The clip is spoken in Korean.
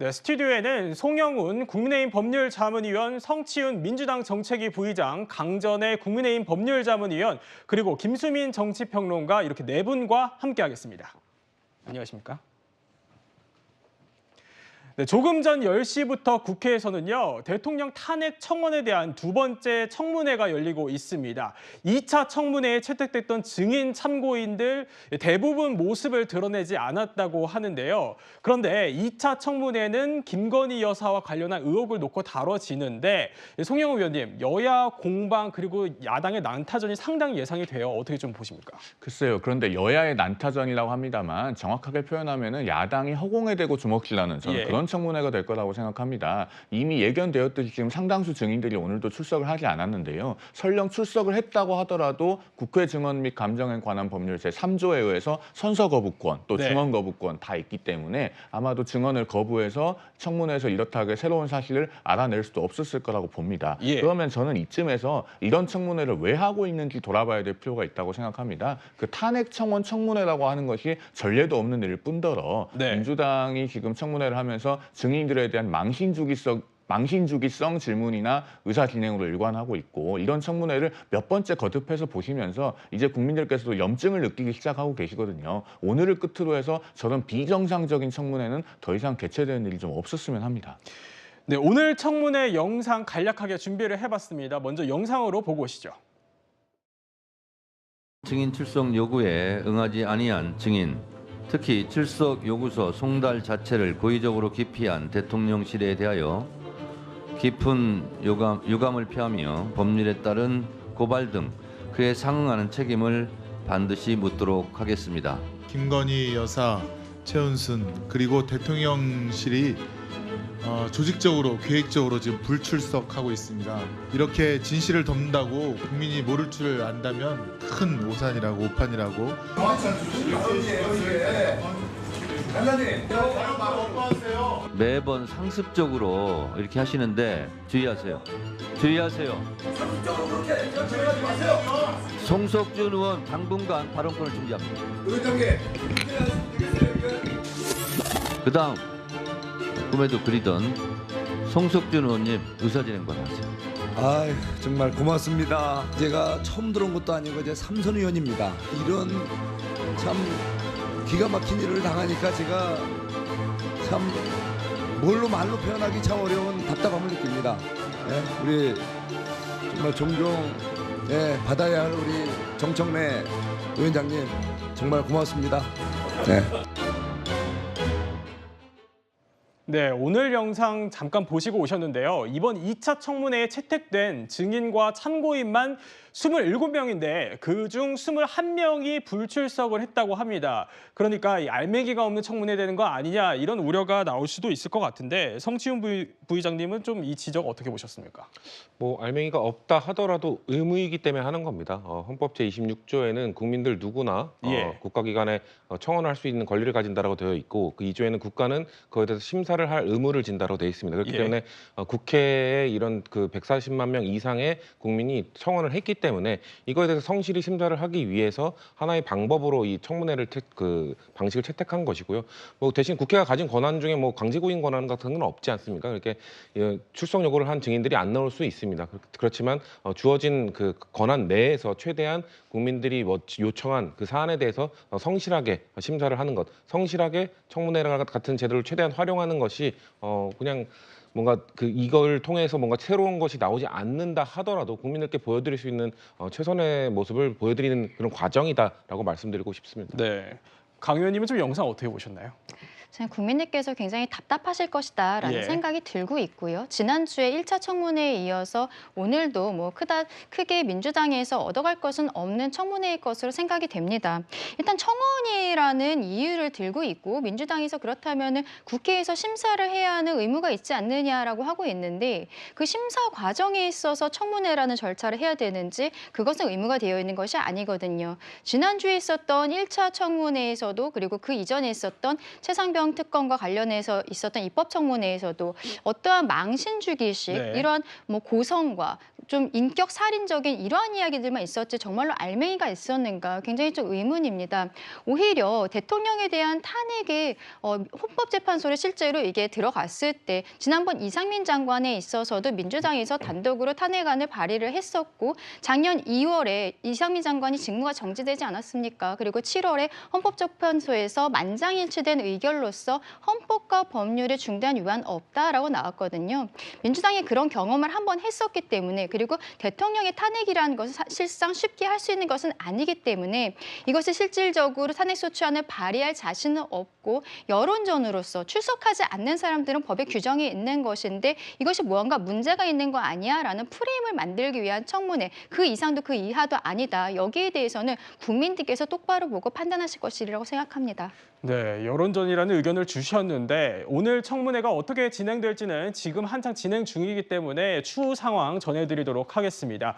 네, 스튜디오에는 송영훈 국민의힘 법률자문위원, 성치훈 민주당 정책위 부의장, 강전의 국민의힘 법률자문위원, 그리고 김수민 정치평론가 이렇게 네 분과 함께하겠습니다. 안녕하십니까? 네, 조금 전 10시부터 국회에서는요, 대통령 탄핵 청원에 대한 두 번째 청문회가 열리고 있습니다. 2차 청문회에 채택됐던 증인 참고인들 대부분 모습을 드러내지 않았다고 하는데요. 그런데 2차 청문회는 김건희 여사와 관련한 의혹을 놓고 다뤄지는데, 송영우 위원님, 여야 공방 그리고 야당의 난타전이 상당히 예상이 돼요. 어떻게 좀 보십니까? 글쎄요. 그런데 여야의 난타전이라고 합니다만 정확하게 표현하면은 야당이 허공에 대고 주먹질하는 저는 그런 청문회가 될 거라고 생각합니다. 이미 예견되었듯이 지금 상당수 증인들이 오늘도 출석을 하지 않았는데요. 설령 출석을 했다고 하더라도 국회 증언 및 감정에 관한 법률 제3조에 의해서 선서 거부권 또 증언 거부권 다 있기 때문에 아마도 증언을 거부해서 청문회에서 이렇다하게 새로운 사실을 알아낼 수도 없었을 거라고 봅니다. 그러면 저는 이쯤에서 이런 청문회를 왜 하고 있는지 돌아봐야 될 필요가 있다고 생각합니다. 그 탄핵 청원 청문회라고 하는 것이 전례도 없는 일일 뿐더러 민주당이 지금 청문회를 하면서 증인들에 대한 망신주기성 질문이나 의사진행으로 일관하고 있고, 이런 청문회를 몇 번째 거듭해서 보시면서 이제 국민들께서도 염증을 느끼기 시작하고 계시거든요. 오늘을 끝으로 해서 저런 비정상적인 청문회는 더 이상 개최되는 일이 좀 없었으면 합니다. 네, 오늘 청문회 영상 간략하게 준비를 해봤습니다. 먼저 영상으로 보고 오시죠. 증인 출석 요구에 응하지 아니한 증인, 특히 출석 요구서 송달 자체를 고의적으로 기피한 대통령실에 대하여 깊은 유감을 표하며 법률에 따른 고발 등 그에 상응하는 책임을 반드시 묻도록 하겠습니다. 김건희 여사, 최은순 그리고 대통령실이 조직적으로 계획적으로 지금 불출석하고 있습니다. 이렇게 진실을 덮는다고 국민이 모를 줄 안다면 큰 오산이라고 오판이라고. 매번 상습적으로 이렇게 하시는데 주의하세요. 주의하세요. 송석준 의원 당분간 발언권을 중지합니다. 그다음 꿈에도 그리던 송석준 의원님 의사진행 권하세요. 아유, 정말 고맙습니다. 제가 처음 들어온 것도 아니고 이제 삼선 의원입니다. 이런 참 기가 막힌 일을 당하니까 제가 참 말로 표현하기 참 어려운 답답함을 느낍니다. 예, 우리 정말 종종 받아야 할 우리 정청래 위원장님 정말 고맙습니다. 네, 오늘 영상 잠깐 보시고 오셨는데요. 이번 2차 청문회에 채택된 증인과 참고인만 27명인데 그중 21명이 불출석을 했다고 합니다. 그러니까 이 알맹이가 없는 청문회 되는 거 아니냐 이런 우려가 나올 수도 있을 것 같은데, 성치훈 부의장님은 좀 이 지적 어떻게 보셨습니까? 뭐 알맹이가 없다 하더라도 의무이기 때문에 하는 겁니다. 헌법 제26조에는 국민들 누구나 국가기관에 청원할 수 있는 권리를 가진다라고 되어 있고, 그 2조에는 국가는 그에 대해서 심사를 할 의무를 진다라고 되어 있습니다. 그렇기 때문에 국회에 이런 그 140만 명 이상의 국민이 청원을 했기 때문에 이거에 대해서 성실히 심사를 하기 위해서 하나의 방법으로 이 청문회를 방식을 채택한 것이고요. 뭐 대신 국회가 가진 권한 중에 뭐 강제구인 권한 같은 건 없지 않습니까? 이렇게 출석 요구를 한 증인들이 안 나올 수 있습니다. 그렇지만 주어진 그 권한 내에서 최대한 국민들이 요청한 그 사안에 대해서 성실하게 심사를 하는 것, 성실하게 청문회 같은 제도를 최대한 활용하는 것이 그냥 뭔가 이걸 통해서 뭔가 새로운 것이 나오지 않는다 하더라도 국민들께 보여드릴 수 있는 최선의 모습을 보여드리는 그런 과정이다라고 말씀드리고 싶습니다. 네, 강 의원님은 좀 영상 어떻게 보셨나요? 저는 국민들께서 굉장히 답답하실 것이다라는 생각이 들고 있고요. 지난주에 1차 청문회에 이어서 오늘도 뭐 크게 민주당에서 얻어갈 것은 없는 청문회일 것으로 생각이 됩니다. 일단 청원이라는 이유를 들고 있고 민주당에서 그렇다면 국회에서 심사를 해야 하는 의무가 있지 않느냐라고 하고 있는데, 그 심사 과정에 있어서 청문회라는 절차를 해야 되는지 그것은 의무가 되어 있는 것이 아니거든요. 지난주에 있었던 1차 청문회에서도 그리고 그 이전에 있었던 최상병 전염병 특검과 관련해서 있었던 입법청문회에서도 어떠한 망신주기식 네. 이런 뭐 고성과 좀 인격 살인적인 이러한 이야기들만 있었지 정말로 알맹이가 있었는가 굉장히 좀 의문입니다. 오히려 대통령에 대한 탄핵이 헌법재판소에 실제로 이게 들어갔을 때 지난번 이상민 장관에 있어서도 민주당에서 단독으로 탄핵안을 발의를 했었고 작년 2월에 이상민 장관이 직무가 정지되지 않았습니까? 그리고 7월에 헌법재판소에서 만장일치된 의결로서 헌법과 법률에 중대한 위반 없다라고 나왔거든요. 민주당이 그런 경험을 한번 했었기 때문에 그리고 대통령의 탄핵이라는 것은 사실상 쉽게 할 수 있는 것은 아니기 때문에 이것을 실질적으로 탄핵소추안을 발의할 자신은 없고 여론전으로서 출석하지 않는 사람들은 법에 규정이 있는 것인데 이것이 무언가 문제가 있는 거 아니야? 라는 프레임을 만들기 위한 청문회, 그 이상도 그 이하도 아니다. 여기에 대해서는 국민들께서 똑바로 보고 판단하실 것이라고 생각합니다. 네, 여론전이라는 의견을 주셨는데 오늘 청문회가 어떻게 진행될지는 지금 한창 진행 중이기 때문에 추후 상황 전해드리도록 하겠습니다.